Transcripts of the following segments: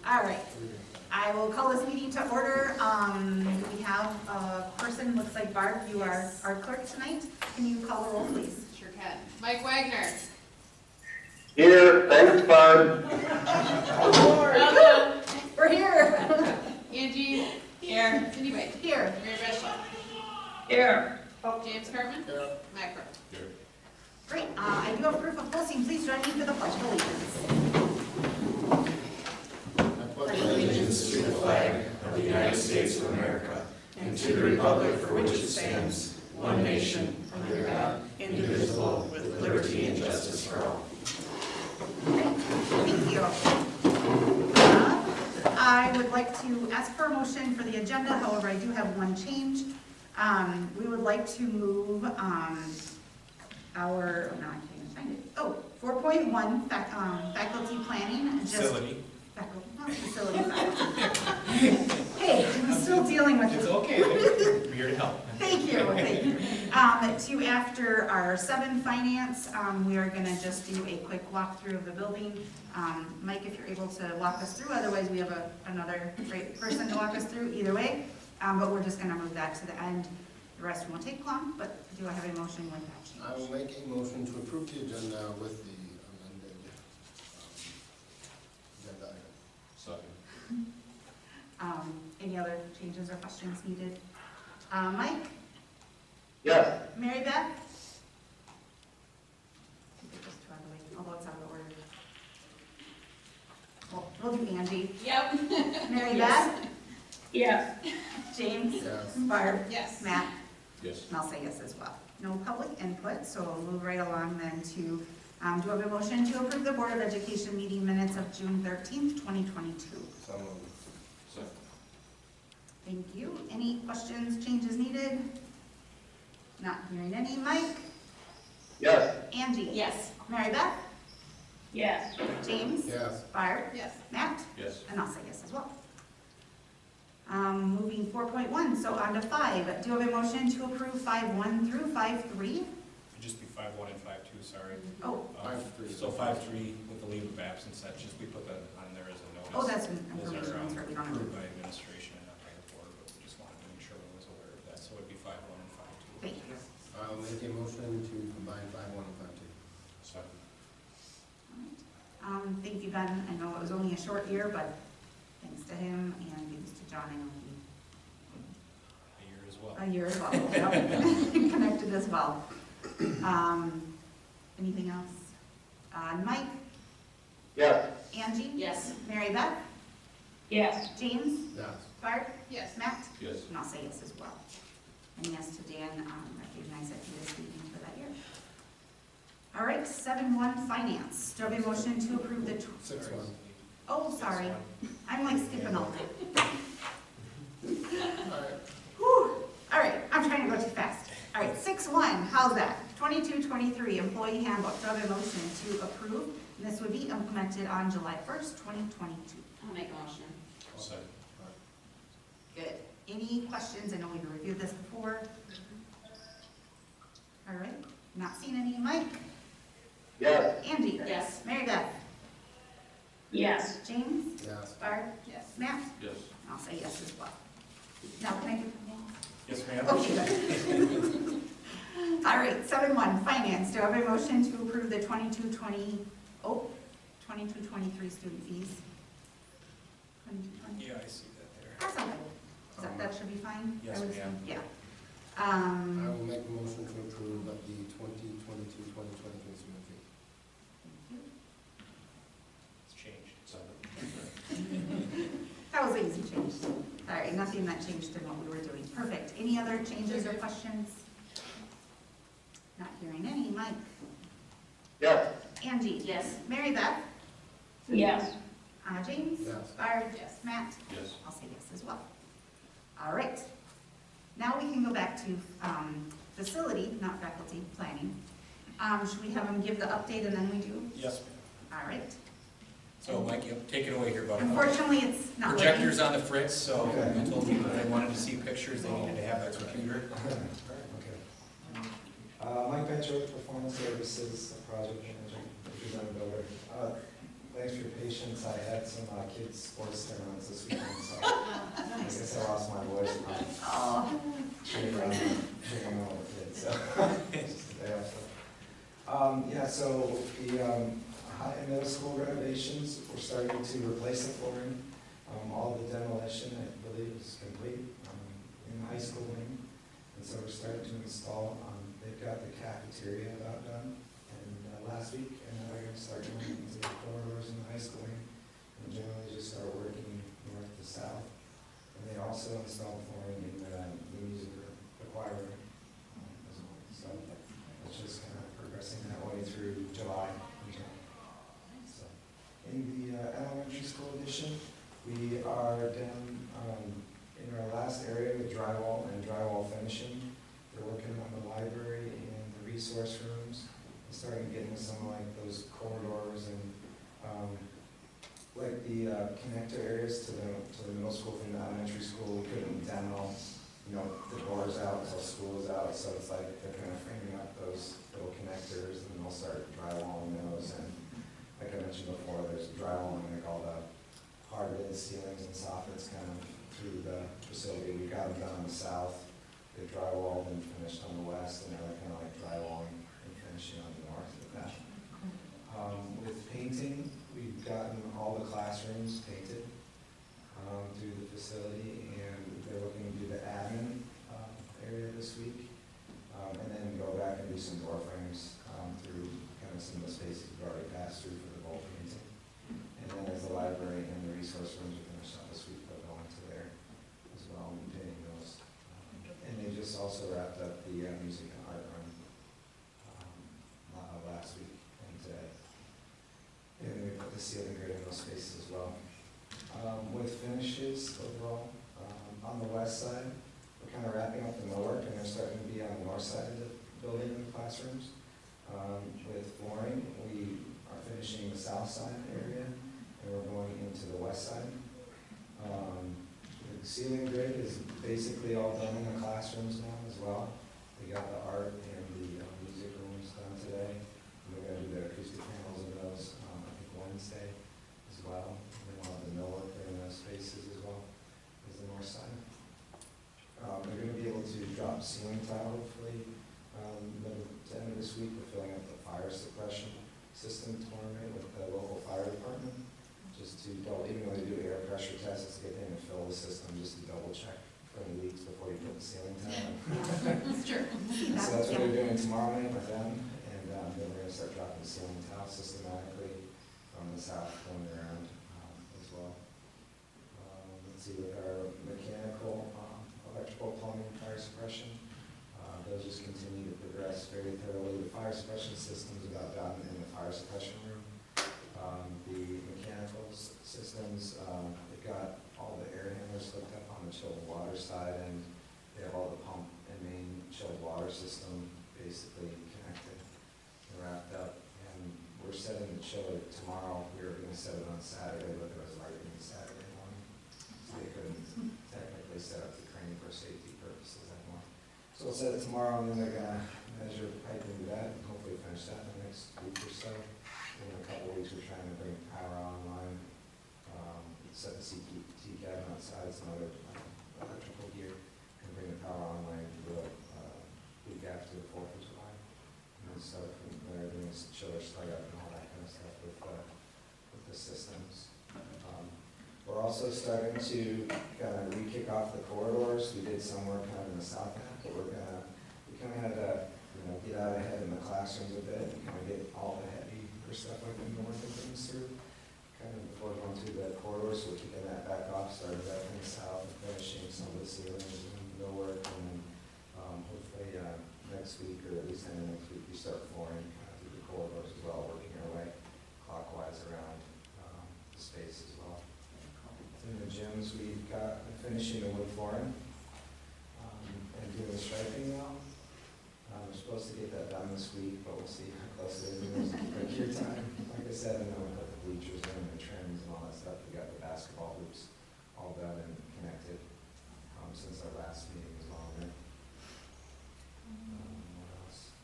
All right, I will call this meeting to order. We have a person, looks like Barb, you are our clerk tonight. Can you call the roll, please? Sure can. Mike Wagner. Here, thanks, Barb. We're here. Angie. Here. Cindy White. Here. Mary Bethel. Here. James Carmen. Here. Matt Crowe. Here. Great, I do have proof of posting. Please join me for the pledge of allegiance. Allegiance to the flag of the United States of America and to the republic for which it stands, one nation, under God, indivisible, with liberty and justice for all. Thank you. I would like to ask for a motion for the agenda, however, I do have one change. We would like to move our, oh, no, I can't even find it. Oh, 4.1, faculty planning. Facility. Faculty, not facility. Hey, I'm still dealing with It's it. okay, we're here to help. Thank you, thank you. To after our 7 finance, we are gonna just do a quick walkthrough of the building. Mike, if you're able to walk us through, otherwise we have another great person to walk us through, either way. But we're just gonna move that to the end. The rest won't take long, but do I have a motion with that change? I will make a motion to approve the agenda with the amended agenda item. Second. Any other changes or questions needed? Mike? Yes. Mary Beth? Just out of the way, although it's out of order. We'll do Angie. Yep. Mary Beth? Yes. James? Yes. Barb? Yes. Matt? Yes. And I'll say yes as well. No public input, so we'll move right along then to, do I have a motion to approve the Board of Education meeting minutes of June 13th, 2022? So moved. Second. Thank you. Any questions, changes needed? Not hearing any. Mike? Yes. Angie? Yes. Mary Beth? Yes. James? Yes. Barb? Yes. Matt? Yes. And I'll say yes as well. Moving 4.1, so on to 5. Do you have a motion to approve 5.1 through 5.3? It'd just be 5.1 and 5.2, sorry. Oh, 5.3. So 5.3 with the leave of absence, that just, we put that on there as a notice. oh, that's an Those information are transfer. We don't have approved to. by administration and not by the board, but we just wanted to make sure everyone was aware of that, so it'd be 5.1 and 5.2. Thank you. I'll make a motion to combine 5.1 and 5.2. Second. Thank you, Ben. I know it was only a short year, but thanks to him and thanks to John, I know A year as well. he, a year as well. Yep. Connected as well. Anything else? Mike? Yes. Angie? Yes. Mary Beth? Yes. James? Yes. Barb? Yes. Matt? Yes. And I'll say yes as well. And yes to Dan, recognize that he is speaking for that year. All right, 7.1 finance. Do I have a motion to approve the, 6.1. oh, sorry. I'm like skipping all day. All right. Whew. All right, I'm trying to go too fast. All right, 6.1, how's that? 22-23 employee handbook. Do I have a motion to approve? And this would be implemented on July 1st, 2022. I'll make a motion. Second. Good. Any questions? I know we've reviewed this before. All right, not seeing any. Mike? Yes. Angie? Yes. Mary Beth? Yes. James? Yes. Barb? Yes. Matt? Yes. I'll say yes as well. Now, can I do? Yes, ma'am. Okay, good. All right, 7.1, finance. Do I have a motion to approve the 22-23 student fees? 22-20? Yeah, I see that there. That's okay. That should be fine? Yes, I would ma'am. assume? Yeah. I will make a motion to approve of the 2022-2023 student fee. It's changed. That was an easy change. All right, nothing that changed in what we were doing. Perfect. Any other changes or questions? Not hearing any. Mike? Yes. Angie? Yes. Mary Beth? Yes. James? Yes. Barb? Yes. Matt? Yes. I'll say yes as well. All right. Now we can go back to facility, not faculty, planning. Should we have them give the update and then we do? Yes, ma'am. All right. So Mike, you take it away here, buddy. Unfortunately, it's not working. Projector's on the fritz, so I told people they wanted to see pictures, they needed to have that computer. Okay. Mike Bencher with Performance Services, project manager, representative builder. thanks for your patience. I had some kids' sports tournaments this weekend, so I guess I lost my voice. Oh, I'm on with kids, so just a day off. Yeah, so the high and middle school renovations, we're starting to replace the flooring. All the demolition, I believe, is complete in the high school wing. And so we're starting to install, they've got the cafeteria about done last week, and now they're going to start going into the corridors in the high school wing, and generally just start working north to south. And they also installed flooring in the music room, the choir room as well. So it's just kind of progressing that way through July. So in the elementary school edition, we are down in our last area with drywall and drywall finishing. They're working on the library and the resource rooms. Starting getting some like those corridors and like the connector areas to the middle school from the elementary school. We couldn't demo, the doors out until school is out, so it's like they're kind of framing up those little connectors, and then they'll start drywalling those. And like I mentioned before, there's drywalling like all the hardwood ceilings and soffits kind of through the facility. We got them done on the south. They drywalled and finished on the west, and now they're kind of like drywalling and finishing on the north with that. With painting, we've gotten all the classrooms painted through the facility, and they're looking to do the admin area this week, and then go back and do some door frames through kind of some of the spaces we've already passed through for the bowl painting. And then as the library and the resource rooms are finished up this week, they'll go into there as well and painting those. And they just also wrapped up the music and art room last week and today. And we put the ceiling grid in those spaces as well. With finishes overall, on the west side, we're kind of wrapping up the millwork, and they're starting to be on the north side of the building in the classrooms. With flooring, we are finishing the south side area, and we're going into the west side. The ceiling grid is basically all done in the classrooms now as well. We got the art and the music rooms done today. And we're going to do the acoustic panels in those, I think Wednesday as well. And then we'll have the millwork in those spaces as well as the north side. They're going to be able to drop ceiling tile hopefully middle to end of this week. We're filling up the fire suppression system tomorrow with the local fire department. Just to double, even though they do air pressure tests, it's a good thing to fill the system just to double check for any leaks before you put the ceiling tile in. That's true. So that's what they're doing tomorrow night with them, and then we're going to start dropping the ceiling tile systematically from the south going around as well. Let's see, with our mechanical, electrical, plumbing, fire suppression, those just continue to progress very thoroughly. The fire suppression system is about done in the fire suppression room. The mechanical systems, they've got all the air handlers hooked up on the chilled water side, and they have all the pump and main chilled water system basically connected and wrapped up. And we're setting the chiller tomorrow. We were going to set it on Saturday, but there was lightning Saturday morning, so they couldn't technically set up the crane for safety purposes anymore. So we'll set it tomorrow, and then they're going to measure piping to that and hopefully finish that in the next week or so. In a couple of weeks, we're trying to bring power online, set the CT cabin outside, some other electrical gear, and bring the power online the week after the 4th of July. And then start from there, doing some chiller startup and all that kind of stuff with the systems. We're also starting to kind of re-kick off the corridors. We did some work kind of in the south half, but we kind of had to get out ahead in the classrooms a bit and kind of get all the heavy stuff like the north and things through, kind of before going through the corridors. So we're kicking that back off, started back in the south and finishing some of the ceilings and millwork, and then hopefully next week, or at least end of next week, we start flooring through the corridors as well, working our way clockwise around the space as well. In the gyms, we've got finishing the wood flooring and doing the striping now. We're supposed to get that done this week, but we'll see how close it is. Like your time, like I said, and then we put the bleachers in and the trims and all that stuff. We got the basketball hoops all done and connected since our last meeting as well. Right? What else?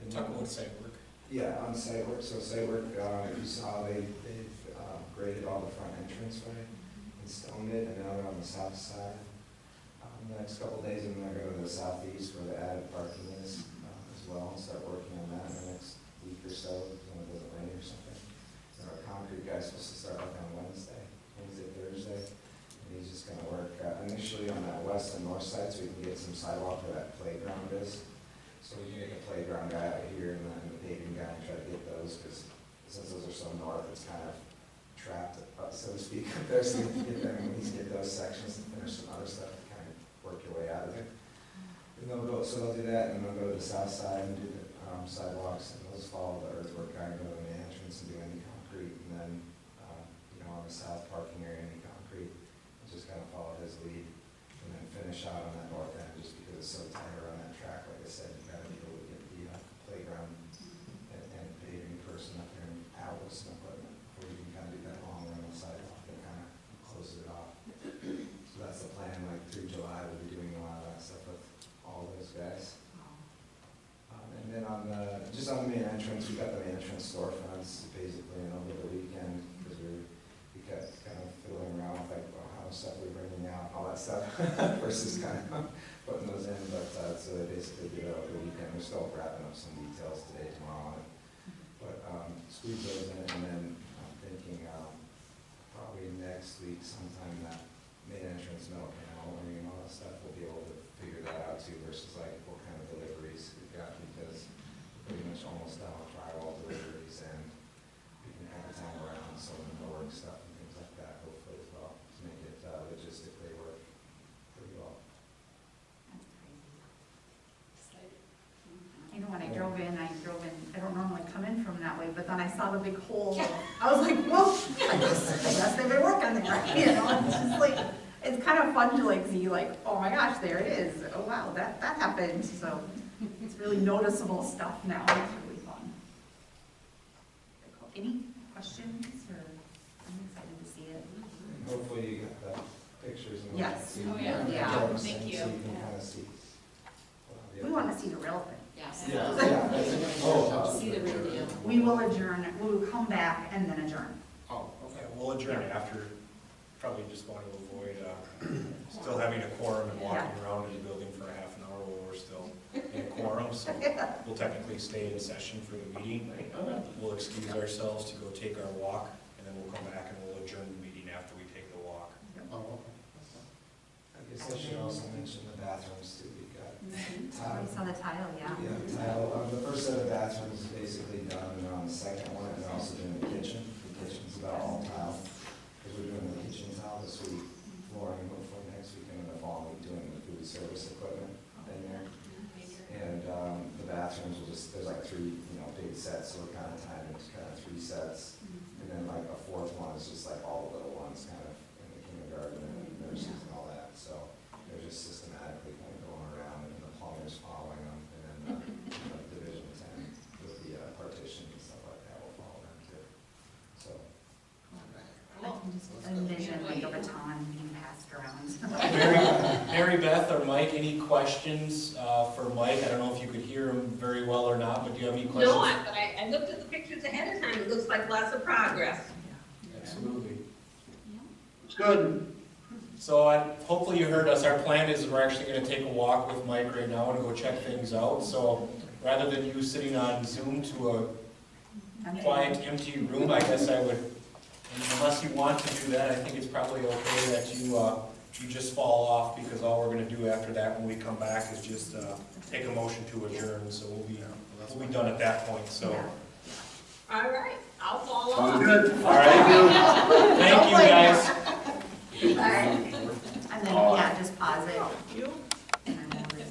And Talk about site work. Yeah, on site work. So site work, if you saw, they've graded all the front entranceway and stoned it, and now they're on the south side. The next couple days, I'm gonna go to the southeast where the added parking is, as well, and start working on that in the next week or so, when it doesn't rain or something. Our concrete guy's supposed to start working on Wednesday, Thursday, and he's just gonna work initially on that west and north side, so we can get some sidewalk where that playground is. So we can get the playground guy out here and then the paving guy and try to get those, because since those are so north, it's kind of trapped, so to speak, up there, so we can get them, at least get those sections and finish some other stuff, to kind of work your way out of it. And they'll go, so they'll do that, and then they'll go to the south side and do the sidewalks, and those follow the earthwork guy, and go to the main entrance and do any concrete, and then, on the south parking area, any concrete, and just kind of follow his lead, and then finish out on that north end, just because it's so tight around that track, like I said, you gotta be able to get the playground and paving person up there and out with some equipment, before you can kind of do that long run on the sidewalk and kind of close it off. So that's the plan, like through July, we'll be doing a lot of that stuff with all those guys. And then just on the main entrance, we got the main entrance storefronts basically, and over the weekend, because we kept kind of fiddling around with like, well, how much stuff we're bringing out, all that stuff, versus kind of putting those in, but so they basically did it over the weekend. We're still wrapping up some details today, tomorrow on it, but squeeze those in, and then I'm thinking probably next week sometime that main entrance metal paneling and all that stuff, we'll be able to figure that out too, versus like what kind of deliveries we've got, because we're pretty much almost done with drywall deliveries, and we can kind of time around some of the work stuff and things like that, hopefully as well, to make it logistically work pretty well. You know, when I drove in, I don't normally come in from that way, but then I saw the big hole. I was like, well, I guess they've been working there, you know, it's just like, it's kind of fun to like see like, oh my gosh, there it is. Oh wow, that happened. So it's really noticeable stuff now. It's really fun. Any questions, or I'm excited to see it. And hopefully you got the pictures and Yes. Oh, yeah. Yeah. Thank you. So you can kind of see. We want to see the real thing. Yes. Yeah. See the real deal. We will adjourn, we will come back and then adjourn. Oh, okay, we'll adjourn after, probably just want to avoid, still having a quorum and walking around in the building for a half an hour while we're still in a quorum, so we'll technically stay in session for the meeting. We'll excuse ourselves to go take our walk, and then we'll come back and we'll adjourn the meeting after we take the walk. I guess I should also mention the bathrooms too. We've got We saw the tile, yeah. Yeah, the tile, the first set of bathrooms is basically done, and they're on the second one, and they're also doing the kitchen. The kitchen's about all tile, because we're doing the kitchen tile this week, flooring, hopefully next week, and in the fall, we're doing the food service equipment in there. And the bathrooms will just, there's like three, big sets, so we're kind of timed into kind of 3 sets. And then like a fourth one is just like all the little ones, kind of in the kindergarten and nurses and all that, so they're just systematically kind of going around, and the plumbers following them, and then Division 10 with the partitions and stuff like that will follow them too. So, I can just envision like a baton being passed around. Mary Beth or Mike, any questions for Mike? I don't know if you could hear him very well or not, but do you have any questions? No, but I looked at the pictures ahead of time, it looks like lots of progress. Absolutely. It's good. So hopefully you heard us. Our plan is we're actually going to take a walk with Mike right now and go check things out. So rather than you sitting on Zoom to a quiet, empty room, I guess I would, unless you want to do that, I think it's probably okay that you just fall off, because all we're going to do after that when we come back is just take a motion to adjourn. So we'll be done at that point. So. All right, I'll follow Sounds on. good. All right. Thank you, guys. All right. And then, yeah, just pause it. You